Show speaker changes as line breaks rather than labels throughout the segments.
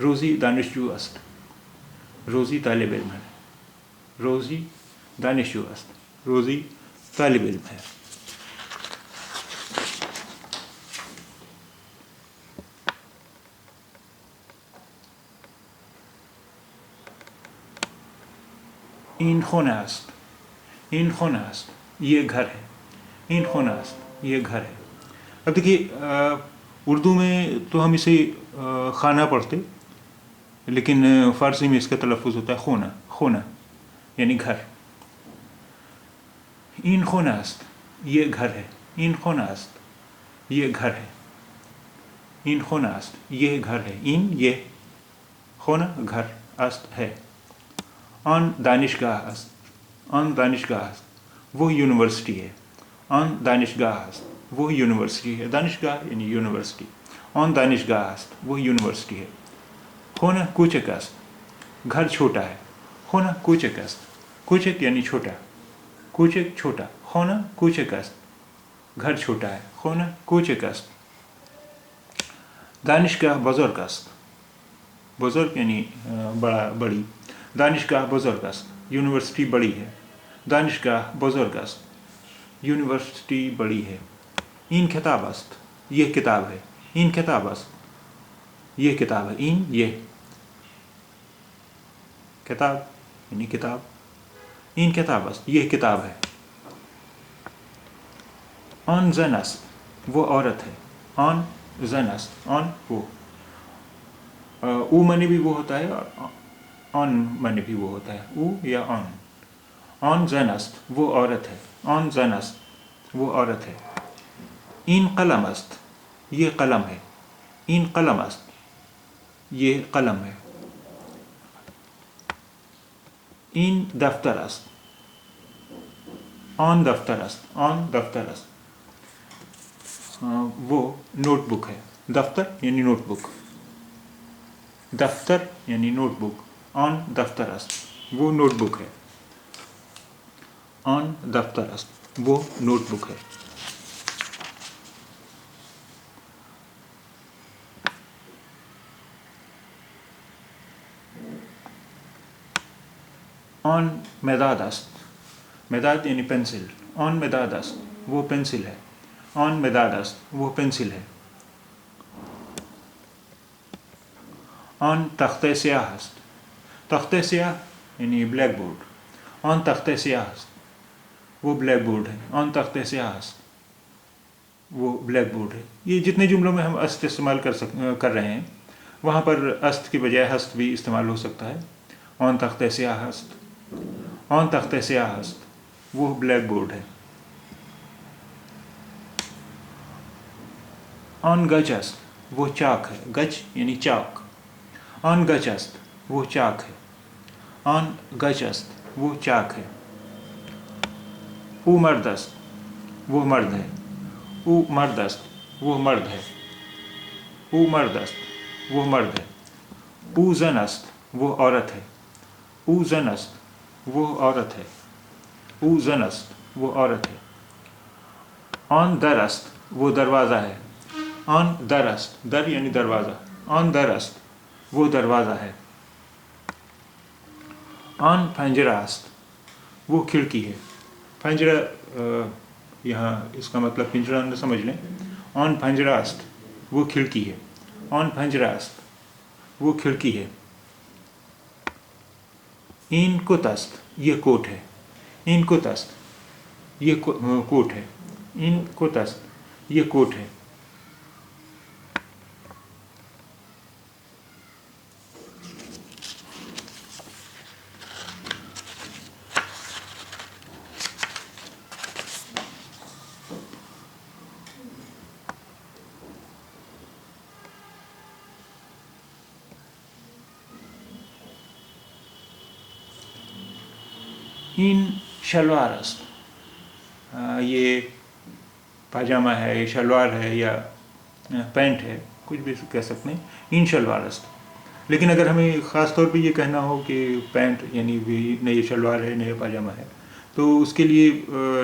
روزی دانشجو است. روزی طالب علم ہے. روزی دانشجو است. روزی طالب علم ہے. این خانه است. این خانه است. یہ گھر ہے. این خانه است. یہ گھر ہے. اب دیکھیے اردو میں تو ہم اسے خانہ پڑھتے، لیکن فارسی میں اس کا تلفظ ہوتا ہے خونہ. خونہ یعنی گھر. این خانه است. یہ گھر ہے. این خانه است. یہ گھر ہے. این خانه است. یہ گھر ہے. این یہ، خانہ گھر، است ہے. آن دانشگاه است. آن دانشگاه است. وہ یونیورسٹی ہے. آن دانشگاه است. وہ یونیورسٹی ہے. دانشگاہ یعنی یونیورسٹی. آن دانشگاه است. وہ یونیورسٹی ہے. خانہ کوچک است. گھر چھوٹا ہے. خانہ کوچک است. کوچک یعنی چھوٹا. کوچک چھوٹا. خانہ کوچک است. گھر چھوٹا ہے. خانہ کوچک است. دانشگاه بزرگ است. بزرگ یعنی بڑا، بڑی. دانشگاه بزرگ است. یونیورسٹی بڑی ہے. دانشگاه بزرگ است. یونیورسٹی بڑی ہے. این کتاب است. یہ کتاب ہے. این کتاب است. یہ کتاب ہے. این یہ کتاب یعنی کتاب. این کتاب است. یہ کتاب ہے. آن زن است. وہ عورت ہے. آن زن است. آن وہ. او معنی بھی وہ ہوتا ہے اور آن معنی بھی وہ ہوتا ہے. او یا آن. آن زن است. وہ عورت ہے. آن زن است. وہ عورت ہے. این قلم است. یہ قلم ہے. این قلم است. یہ قلم ہے. این دفتر است. آن دفتر است. آن دفتر است. وہ نوٹ بک ہے. دفتر یعنی نوٹ بک. دفتر یعنی نوٹ بک. آن دفتر است. وہ نوٹ بک ہے. آن دفتر است. وہ نوٹ بک ہے. آن مداد است. مداد یعنی پینسل. آن مداد است. وہ پینسل ہے. آن مداد است. وہ پینسل ہے. آن تخته سیاه است. تخته سیاه یعنی بلیک بورڈ. آن تخته سیاه است. وہ بلیک بورڈ ہے. آن تخته سیاه است. وہ بلیک بورڈ ہے. یہ جتنے جملوں میں ہم است استعمال کر رہے ہیں، وہاں پر است کی بجائے ہست بھی استعمال ہو سکتا ہے. آن تخته سیاه است. آن تخته سیاه است. وہ بلیک بورڈ ہے. آن گچ است. وہ چاک ہے. گچ یعنی چاک. آن گچ است. وہ چاک ہے. آن گچ است. وہ چاک ہے. او مرد است. وہ مرد ہے. او مرد است. وہ مرد ہے. او مرد است. وہ مرد ہے. او زن است. وہ عورت ہے. او زن است. وہ عورت ہے. او زن است. وہ عورت ہے. آن در است. وہ دروازہ ہے. آن در است. در یعنی دروازہ. آن در است. وہ دروازہ ہے. آن پنجرہ است. وہ کھڑکی ہے. پنجرہ یہاں اس کا مطلب پنجرہ نہ سمجھ لیں. آن پنجرہ است. وہ کھڑکی ہے. آن پنجرہ است. وہ کھڑکی ہے. این کت است. یہ کوٹ ہے. این کت است. یہ کوٹ ہے. این کت است. یہ کوٹ ہے. این شلوار است. یہ پاجامہ ہے، یہ شلوار ہے یا پینٹ ہے، کچھ بھی کہہ سکتے ہیں. این شلوار است. لیکن اگر ہمیں خاص طور پہ یہ کہنا ہو کہ پینٹ یعنی نہ یہ شلوار ہے نہ یہ پاجامہ ہے، تو اس کے لیے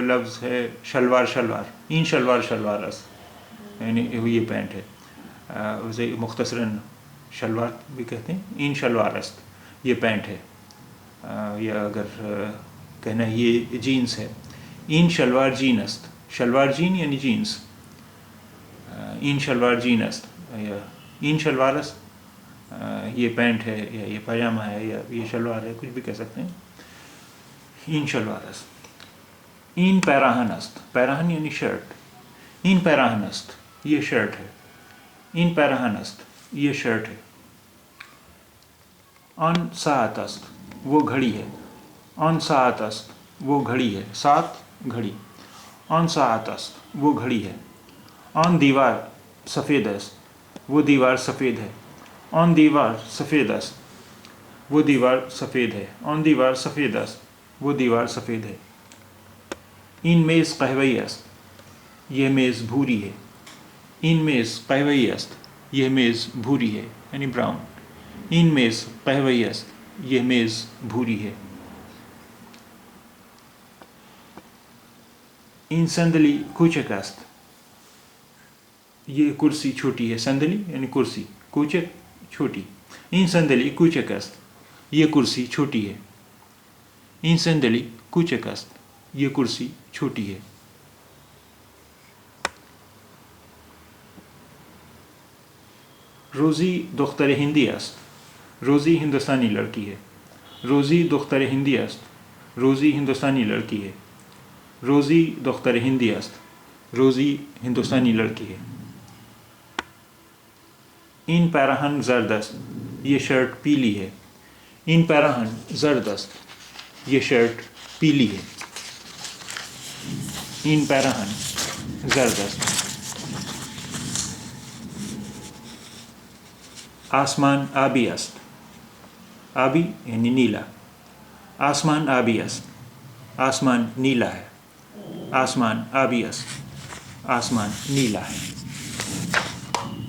لفظ ہے شلوار. شلوار. این شلوار شلوار است یعنی یہ پینٹ ہے. اسے مختصراً شلوار بھی کہتے ہیں. این شلوار است یہ پینٹ ہے, یا اگر کہنا ہے یہ جینس ہے. این شلوار جین است, شلوار جین یعنی جینس. این شلوار جین است یا این شلوار است یہ پینٹ ہے یا یہ پاجامہ ہے یا یہ شلوار ہے, کچھ بھی کہہ سکتے ہیں. این شلوار است. این پیراہن است, پیراہن یعنی شرٹ. این پیراہن است یہ شرٹ ہے. این پیراہن است یہ شرٹ ہے. آن ساعت است وہ گھڑی ہے. آن ساعت است وہ گھڑی ہے. ساعت گھڑی. آن ساعت است وہ گھڑی ہے. آن دیوار سفید است وہ دیوار سفید ہے. آن دیوار سفید است وہ دیوار سفید ہے. آن دیوار سفید است وہ دیوار سفید ہے. این میز قہوئی است یہ میز بھوری ہے. این میز قہوئی است یہ میز بھوری ہے یعنی براؤن. این میز قہوئی است یہ میز بھوری ہے. این صندلی کوچک است یہ کرسی چھوٹی ہے. صندلی یعنی کرسی, کوچک چھوٹی. این صندلی کوچک است یہ کرسی چھوٹی ہے. این صندلی کوچک است یہ کرسی چھوٹی ہے. روزی دختر ہندی است روزی ہندوستانی لڑکی ہے. روزی دختر ہندی است روزی ہندوستانی لڑکی ہے. روزی دختر ہندی است روزی ہندوستانی لڑکی ہے. این پیراہن زرد است یہ شرٹ پیلی ہے. این پیراہن زرد است یہ شرٹ پیلی ہے. این پیراہن زرد است. آسمان آبی است. آبی یعنی نیلا. آسمان آبی است آسمان نیلا ہے. آسمان آبی است آسمان نیلا ہے.